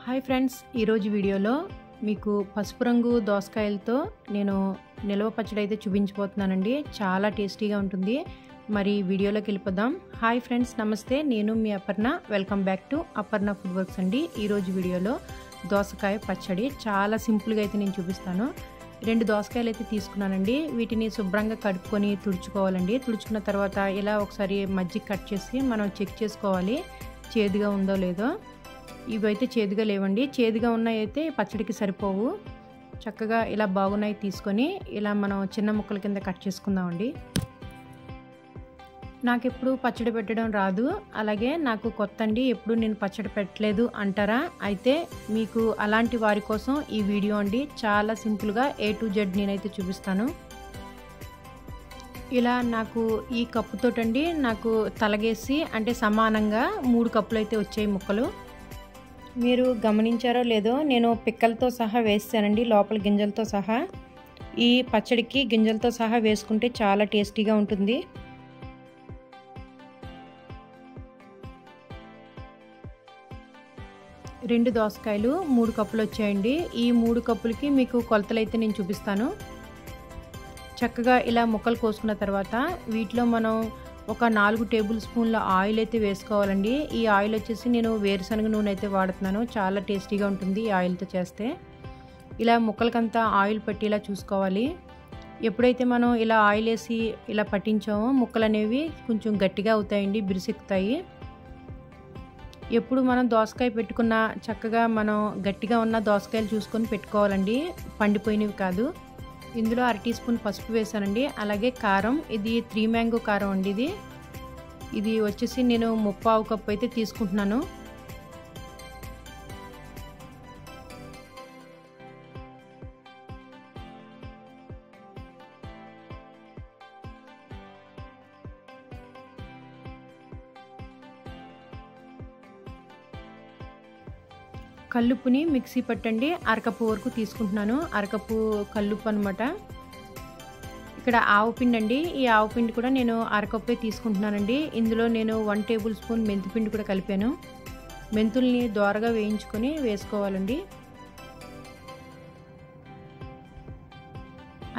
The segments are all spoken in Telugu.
హాయ్ ఫ్రెండ్స్, ఈరోజు వీడియోలో మీకు పసుపు రంగు దోసకాయలతో నేను నిల్వ పచ్చడి అయితే చూపించబోతున్నానండి. చాలా టేస్టీగా ఉంటుంది. మరి వీడియోలోకి వెళ్ళిపోదాం. హాయ్ ఫ్రెండ్స్, నమస్తే. నేను మీ Aparna. Welcome back to Aparna food works అండి. ఈరోజు వీడియోలో దోసకాయ పచ్చడి చాలా సింపుల్గా అయితే నేను చూపిస్తాను. 2 దోసకాయలు అయితే తీసుకున్నానండి. వీటిని శుభ్రంగా కడుక్కొని తుడుచుకోవాలండి. తుడుచుకున్న తర్వాత ఇలా ఒకసారి మజ్జిగ కట్ చేసి మనం చెక్ చేసుకోవాలి చేదుగా ఉందో లేదో. ఇవైతే చేదుగా లేవండి. చేదుగా ఉన్నాయి అయితే పచ్చడికి సరిపోవు. చక్కగా ఇలా బాగున్నాయి తీసుకొని ఇలా మనం చిన్న ముక్కల కింద కట్ చేసుకుందామండి. నాకు ఎప్పుడు పచ్చడి పెట్టడం రాదు, అలాగే నాకు కొత్త అండి, ఎప్పుడు నేను పచ్చడి పెట్టలేదు అంటారా? అయితే మీకు అలాంటి వారి కోసం ఈ వీడియో అండి. చాలా సింపుల్గా A to Z నేనైతే చూపిస్తాను. ఇలా నాకు ఈ కప్పుతోటండి నాకు తలగేసి అంటే సమానంగా 3 కప్పులు అయితే వచ్చాయి ముక్కలు. మీరు గమనించారో లేదో, నేను పిక్కలతో సహా వేసానండి, లోపల గింజలతో సహా. ఈ పచ్చడికి గింజలతో సహా వేసుకుంటే చాలా టేస్టీగా ఉంటుంది. రెండు దోసకాయలు 3 కప్పులు వచ్చాయండి. ఈ 3 కప్పులకి మీకు కొలతలు అయితే నేను చూపిస్తాను. చక్కగా ఇలా ముక్కలు కోసుకున్న తర్వాత వీటిలో మనం ఒక 4 టేబుల్ స్పూన్ల ఆయిల్ అయితే వేసుకోవాలండి. ఈ ఆయిల్ వచ్చేసి నేను వేరుశనగ నూనె అయితే వాడుతున్నాను. చాలా టేస్టీగా ఉంటుంది ఈ ఆయిల్తో చేస్తే. ఇలా ముక్కలకంతా ఆయిల్ పట్టేలా చూసుకోవాలి. ఎప్పుడైతే మనం ఇలా ఆయిల్ వేసి ఇలా పట్టించామో ముక్కలు అనేవి కొంచెం గట్టిగా అవుతాయండి, బిరుసెక్కుతాయి. ఎప్పుడు మనం దోసకాయ పెట్టుకున్న చక్కగా మనం గట్టిగా ఉన్న దోసకాయలు చూసుకొని పెట్టుకోవాలండి, పండిపోయినవి కాదు. ఇందులో 1/2 టీ స్పూన్ పసుపు వేసానండి. అలాగే కారం, ఇది 3 మ్యాంగో కారం అండి. ఇది వచ్చేసి నేను 3/4 కప్పు అయితే తీసుకుంటున్నాను. కల్లుప్పుని మిక్సీ పట్టండి. 1/2 కప్పు వరకు తీసుకుంటున్నాను. 1/2 కప్పు కల్లుప్పు అనమాట. ఇక్కడ ఆవు పిండి అండి. ఈ ఆవు పిండి కూడా నేను 1/2 కప్పే తీసుకుంటున్నానండి. ఇందులో నేను 1 టేబుల్ స్పూన్ మెంతి పిండి కూడా కలిపాను. మెంతుల్ని దోరగా వేయించుకొని వేసుకోవాలండి.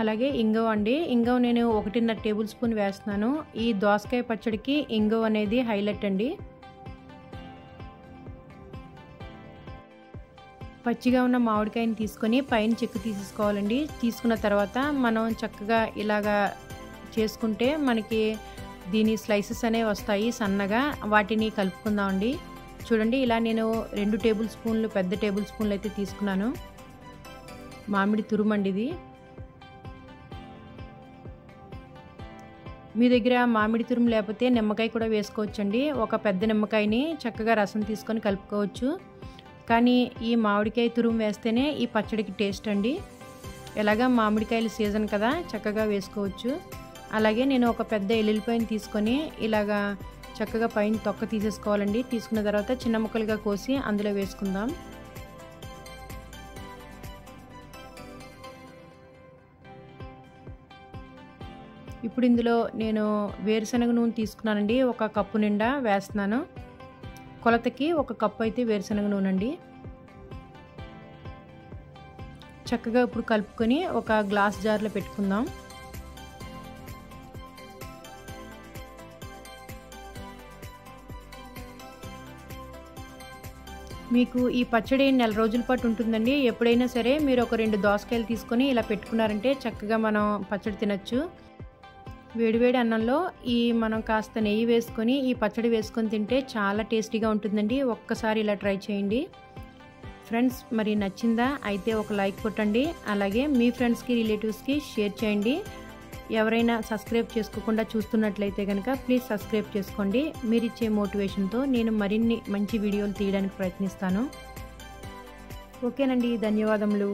అలాగే ఇంగువ అండి. ఇంగువ నేను 1.5 టేబుల్ స్పూన్ వేస్తున్నాను. ఈ దోసకాయ పచ్చడికి ఇంగువ అనేది హైలైట్ అండి. పచ్చిగా ఉన్న మామిడికాయని తీసుకొని పైన చెక్కు తీసేసుకోవాలండి. తీసుకున్న తర్వాత మనం చక్కగా ఇలాగా చేసుకుంటే మనకి దీని స్లైసెస్ అనేవి వస్తాయి సన్నగా. వాటిని కలుపుకుందామండి. చూడండి, ఇలా నేను 2 టేబుల్ స్పూన్లు పెద్ద టేబుల్ స్పూన్లు అయితే తీసుకున్నాను. మామిడి తురుమండి ఇది. మీ దగ్గర మామిడి తురుము లేకపోతే నిమ్మకాయ కూడా వేసుకోవచ్చండి. ఒక పెద్ద నిమ్మకాయని చక్కగా రసం తీసుకొని కలుపుకోవచ్చు. కానీ ఈ మామిడికాయ తురుము వేస్తేనే ఈ పచ్చడికి టేస్ట్ అండి. ఎలాగా మామిడికాయలు సీజన్ కదా, చక్కగా వేసుకోవచ్చు. అలాగే నేను ఒక పెద్ద ఎల్లుల్లిపాయని తీసుకొని ఇలాగా చక్కగా పైన తొక్క తీసేసుకోవాలండి. తీసుకున్న తర్వాత చిన్న ముక్కలుగా కోసి అందులో వేసుకుందాం. ఇప్పుడు ఇందులో నేను వేరుశనగ నూనె తీసుకున్నానండి. 1 కప్పు నిండా వేస్తున్నాను. కొలతకి 1 కప్పు అయితే వేరుశనగ నూనె అండి. చక్కగా ఇప్పుడు కలుపుకొని ఒక గ్లాస్ జార్లో పెట్టుకుందాం. మీకు ఈ పచ్చడి 4 రోజుల పాటు ఉంటుందండి. ఎప్పుడైనా సరే మీరు ఒక 2 దోసకాయలు తీసుకొని ఇలా పెట్టుకున్నారంటే చక్కగా మనం పచ్చడి తినచ్చు. వేడివేడి అన్నంలో మనం కాస్త నెయ్యి వేసుకొని ఈ పచ్చడి వేసుకొని తింటే చాలా టేస్టీగా ఉంటుందండి. ఒక్కసారి ఇలా ట్రై చేయండి ఫ్రెండ్స్. మరి నచ్చిందా? అయితే ఒక లైక్ కొట్టండి. అలాగే మీ ఫ్రెండ్స్కి, రిలేటివ్స్కి షేర్ చేయండి. ఎవరైనా సబ్స్క్రైబ్ చేసుకోకుండా చూస్తున్నట్లయితే కనుక ప్లీజ్ సబ్స్క్రైబ్ చేసుకోండి. మీరు ఇచ్చే మోటివేషన్తో నేను మరిన్ని మంచి వీడియోలు తీయడానికి ప్రయత్నిస్తాను. ఓకేనండి, ధన్యవాదములు.